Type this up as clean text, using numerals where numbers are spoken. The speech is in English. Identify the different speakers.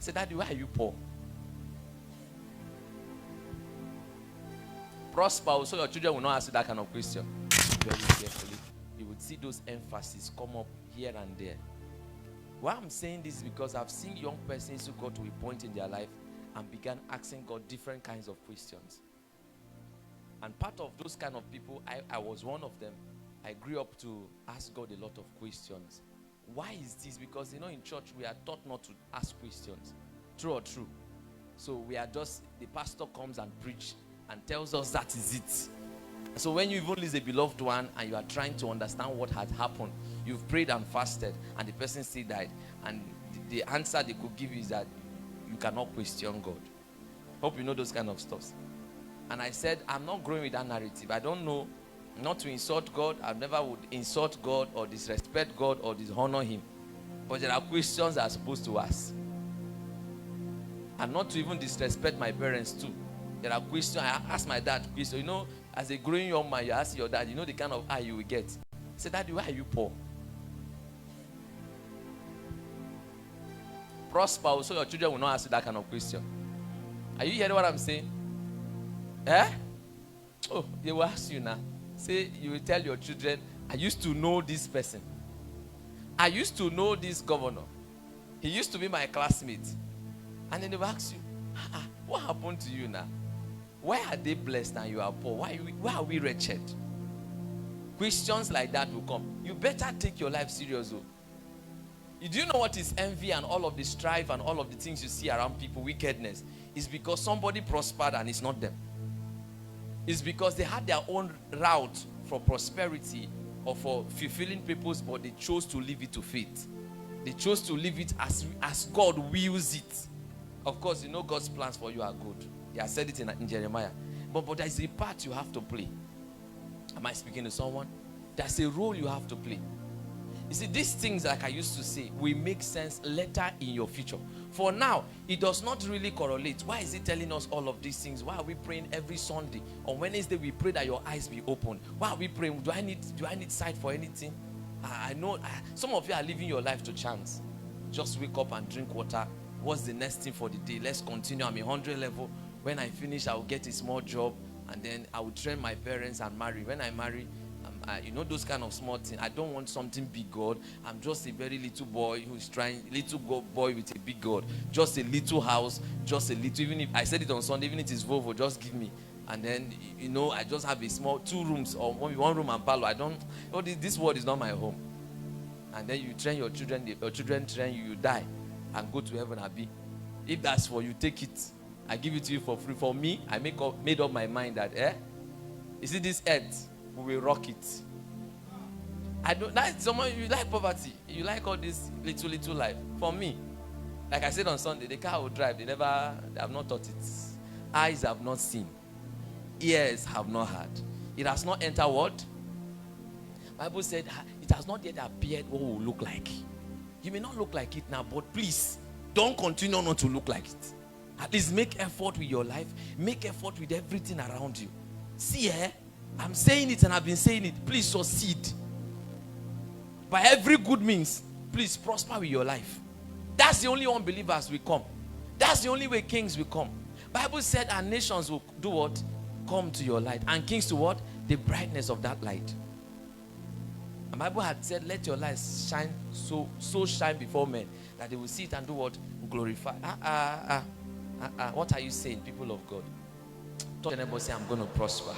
Speaker 1: Say, Daddy, why are you poor? Prosper, so your children will not ask you that kind of question. Very carefully. You would see those emphases come up here and there. Why I'm saying this is because I've seen young persons who got to a point in their life and began asking God different kinds of questions. And part of those kind of people, I was one of them. I grew up to ask God a lot of questions. Why is this? Because, in church, we are taught not to ask questions. True or true? So we are just, the pastor comes and preach and tells us that is it. So when you even lose a beloved one and you are trying to understand what has happened, you've prayed and fasted and the person still died, and the answer they could give you is that you cannot question God. Hope you know those kind of stuff. And I said, I'm not growing with that narrative. I don't know, not to insult God. I never would insult God or disrespect God or dishonor him. But there are questions I'm supposed to ask. And not to even disrespect my parents too. There are questions. I ask my dad questions. As a growing young man, you ask your dad, the kind of eye you will get. Say, Daddy, why are you poor? Prosper, so your children will not ask you that kind of question. Are you hearing what I'm saying? Oh, they will ask you now. Say, you will tell your children, I used to know this person. I used to know this governor. He used to be my classmate. And then they will ask you, what happened to you now? Why are they blessed and you are poor? Why are we wretched? Questions like that will come. You better take your life serious though. Do you know what is envy and all of the strife and all of the things you see around people, wickedness? It's because somebody prospered and it's not them. It's because they had their own route for prosperity or for fulfilling purpose, but they chose to leave it to faith. They chose to leave it as God wills it. Of course, God's plans for you are good. He has said it in Jeremiah. But there's a part you have to play. Am I speaking to someone? There's a role you have to play. You see, these things, like I used to say, will make sense later in your future. For now, it does not really correlate. Why is it telling us all of these things? Why are we praying every Sunday? On Wednesday, we pray that your eyes be opened. Why are we praying? Do I need sight for anything? I know some of you are living your life to chance. Just wake up and drink water. What's the next thing for the day? Let's continue. I'm 100 level. When I finish, I'll get a small job, and then I will train my parents and marry. When I marry, those kind of small things. I don't want something big God. I'm just a very little boy who's trying, boy with a big God. Just a little house, just a little. Even if I said it on Sunday, even if it's Volvo, just give me. And then, I just have a small 2 rooms or maybe 1 room and parlor. This world is not my home. And then you train your children train you, you die and go to heaven, Abi. If that's for you, take it. I give it to you for free. For me, I made up my mind that, you see this earth, we will rock it. I don't like someone, you like poverty. You like all this little life. For me, like I said on Sunday, the car I will drive, they have not taught it. Eyes have not seen. Ears have not heard. It has not entered what? Bible said it has not yet appeared what will look like. You may not look like it now, but please don't continue not to look like it. At least make effort with your life. Make effort with everything around you. See, I'm saying it and I've been saying it. Please succeed. By every good means, please prosper with your life. That's the only way unbelievers will come. That's the only way kings will come. Bible said our nations will do what? Come to your light. And kings to what? The brightness of that light. And Bible had said, let your light shine, so shine before men, that they will see it and do what? Glorify. What are you saying, people of God? Talk to anybody, say, I'm going to prosper.